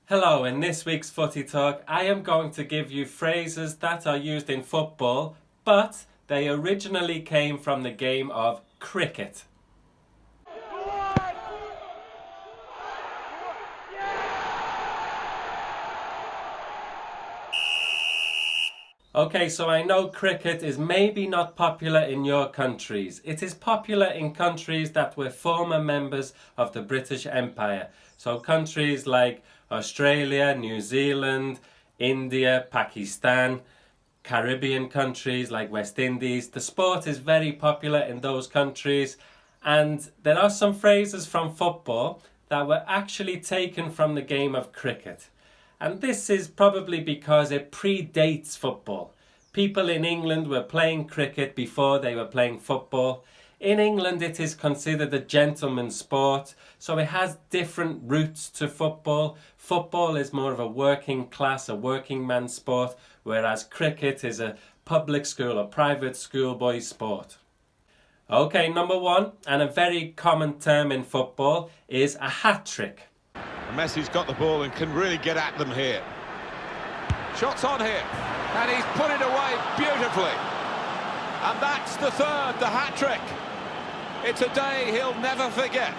Hello, in this week's Footy Talk, I am going to give you phrases that are used in football, but they originally came from the game of cricket. Okay, so I know cricket is maybe not popular in your countries. It is popular in countries that were former members of the British Empire. So countries like Australia, New Zealand, India, Pakistan, Caribbean countries like West Indies. The sport is very popular in those countries, and there are some phrases from football that were actually taken from the game of cricket. And this is probably because it predates football. People in England were playing cricket before they were playing football. In England, it is considered a gentleman's sport, so it has different roots to football. Football is more of a working class, a working man's sport, whereas cricket is a public school or private schoolboy sport. Okay, number one, and a very common term in football, is a hat-trick. Messi's got the ball and can really get at them here. Shots on here, and he's put it away beautifully. And that's the third, the hat-trick. It's a day he'll never forget.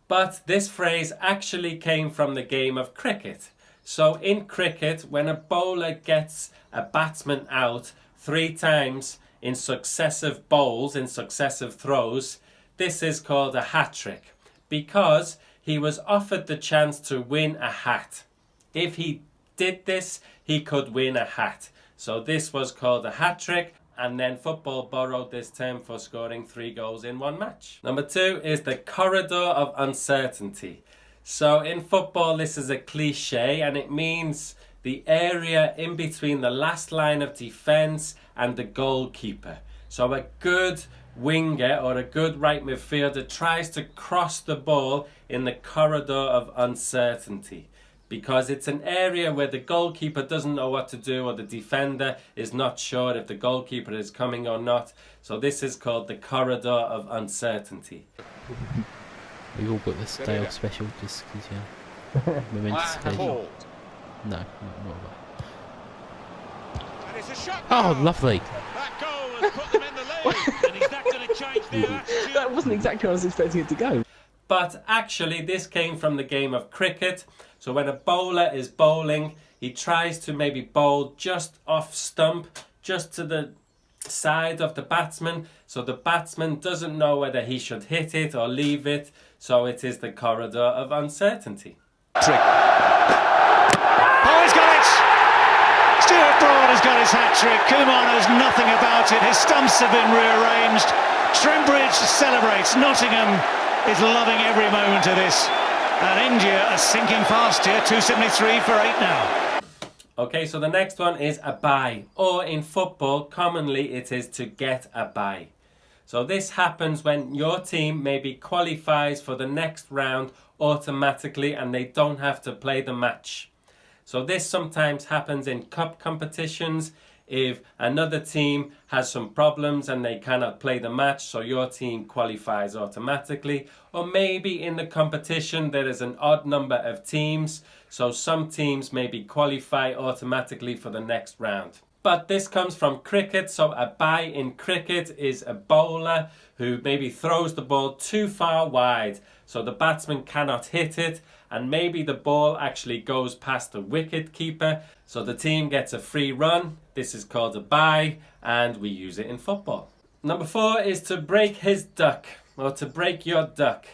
But this phrase actually came from the game of cricket. So in cricket, when a bowler gets a batsman out 3 times in successive bowls, in successive throws, this is called a hat-trick, because he was offered the chance to win a hat. If he did this, he could win a hat. So this was called a hat-trick, and then football borrowed this term for scoring 3 goals in 1 match. Number 2 is the corridor of uncertainty. So in football, this is a cliche, and it means the area in between the last line of defence and the goalkeeper. So a good winger or a good right midfielder tries to cross the ball in the corridor of uncertainty, because it's an area where the goalkeeper doesn't know what to do or the defender is not sure if the goalkeeper is coming or not. So this is called the corridor of uncertainty. We've all got this day off special just because, we're meant to stay. No, not that. Oh, lovely. That goal has put them in the lead, and he's not going to change their attitude. That wasn't exactly how I was expecting it to go. But actually, this came from the game of cricket. So when a bowler is bowling, he tries to maybe bowl just off stump, just to the side of the batsman, so the batsman doesn't know whether he should hit it or leave it. So it is the corridor of uncertainty. Trick. Oh, he's got it! Stuart Broad has got his hat-trick. Kumar knows nothing about it. His stumps have been rearranged. Trembridge celebrates. Nottingham is loving every moment of this. And India are sinking fast here. 273 for 8 now. Okay, so the next one is a bye. Or in football, commonly it is to get a bye. So this happens when your team maybe qualifies for the next round automatically and they don't have to play the match. So this sometimes happens in cup competitions if another team has some problems and they cannot play the match, so your team qualifies automatically. Or maybe in the competition there is an odd number of teams, so some teams maybe qualify automatically for the next round. But this comes from cricket, so a bye in cricket is a bowler who maybe throws the ball too far wide, so the batsman cannot hit it, and maybe the ball actually goes past the wicket keeper, so the team gets a free run. This is called a bye, and we use it in football. Number 4 is to break his duck, or to break your duck.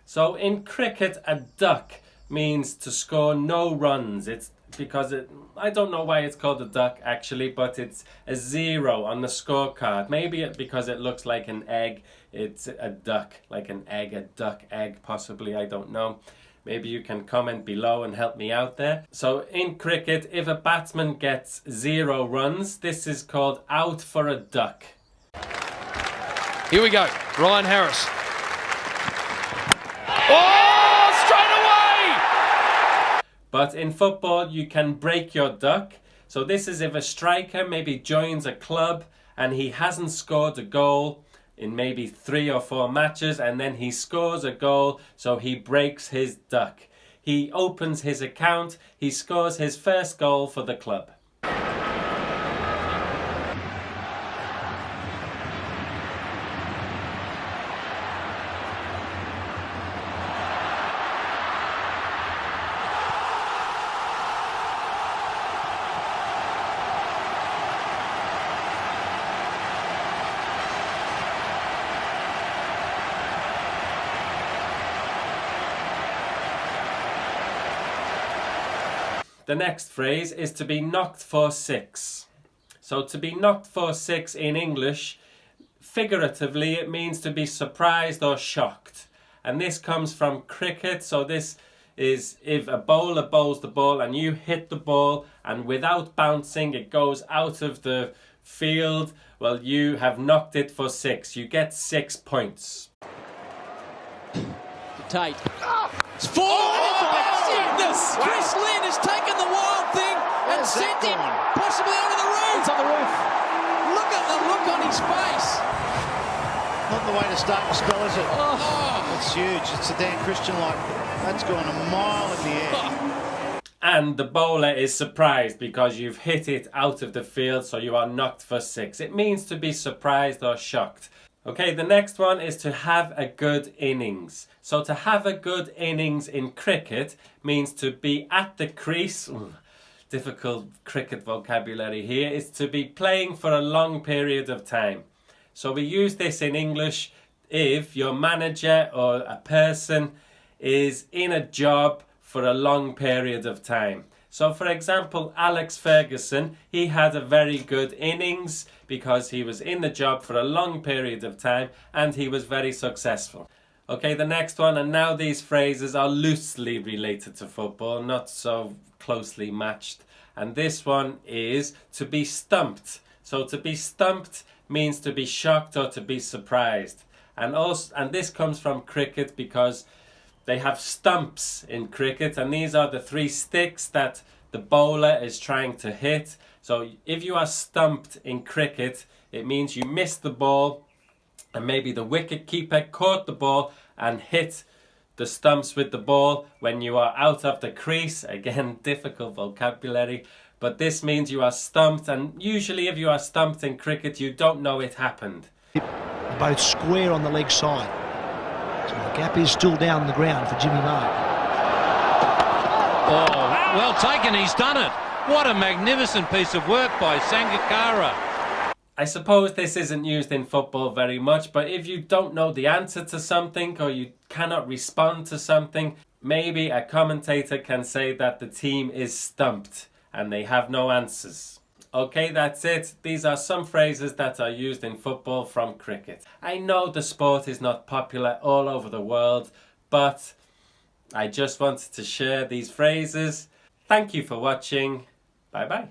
So in cricket, a duck means to score no runs. It's because I don't know why it's called a duck actually, but it's a 0 on the scorecard. Maybe because it looks like an egg, it's a duck, like an egg, a duck egg possibly, I don't know. Maybe you can comment below and help me out there. So in cricket, if a batsman gets 0 runs, this is called out for a duck. Here we go, Ryan Harris. Oh, straight away! But in football, you can break your duck. So this is if a striker maybe joins a club and he hasn't scored a goal in maybe 3 or 4 matches, and then he scores a goal, so he breaks his duck. He opens his account, he scores his first goal for the club. The next phrase is to be knocked for 6. So to be knocked for 6 in English, figuratively it means to be surprised or shocked. And this comes from cricket. So this is if a bowler bowls the ball and you hit the ball and without bouncing it goes out of the field, well, you have knocked it for 6. You get 6 points. Tate. It's four! Oh my goodness! Wow. Chris Lynn has taken the wild thing and sent it possibly onto the roof. It's on the roof. Look at the look on his face. Not the way to start the spell, is it? Oh. It's huge. It's a Dan Christian-like. That's gone a mile in the air. And the bowler is surprised because you've hit it out of the field, so you are knocked for 6. It means to be surprised or shocked. Okay, the next one is to have a good innings. So to have a good innings in cricket means to be at the crease. Difficult cricket vocabulary here. Is to be playing for a long period of time. So we use this in English if your manager or a person is in a job for a long period of time. So for example, Alex Ferguson, he had a very good innings because he was in the job for a long period of time and he was very successful. Okay, the next one, and now these phrases are loosely related to football, not so closely matched. And this one is to be stumped. So to be stumped means to be shocked or to be surprised. And this comes from cricket because they have stumps in cricket, and these are the 3 sticks that the bowler is trying to hit. So if you are stumped in cricket, it means you missed the ball and maybe the wicket keeper caught the ball and hit the stumps with the ball when you are out of the crease. Again, difficult vocabulary, but this means you are stumped, and usually if you are stumped in cricket, you don't know it happened. Both square on the leg side. So the gap is still down the ground for Jimmy Mark. Oh, well taken, he's done it. What a magnificent piece of work by Sangakkara. I suppose this isn't used in football very much, but if you don't know the answer to something or you cannot respond to something, maybe a commentator can say that the team is stumped and they have no answers. Okay, that's it. These are some phrases that are used in football from cricket. I know the sport is not popular all over the world, but I just wanted to share these phrases. Thank you for watching. Bye bye.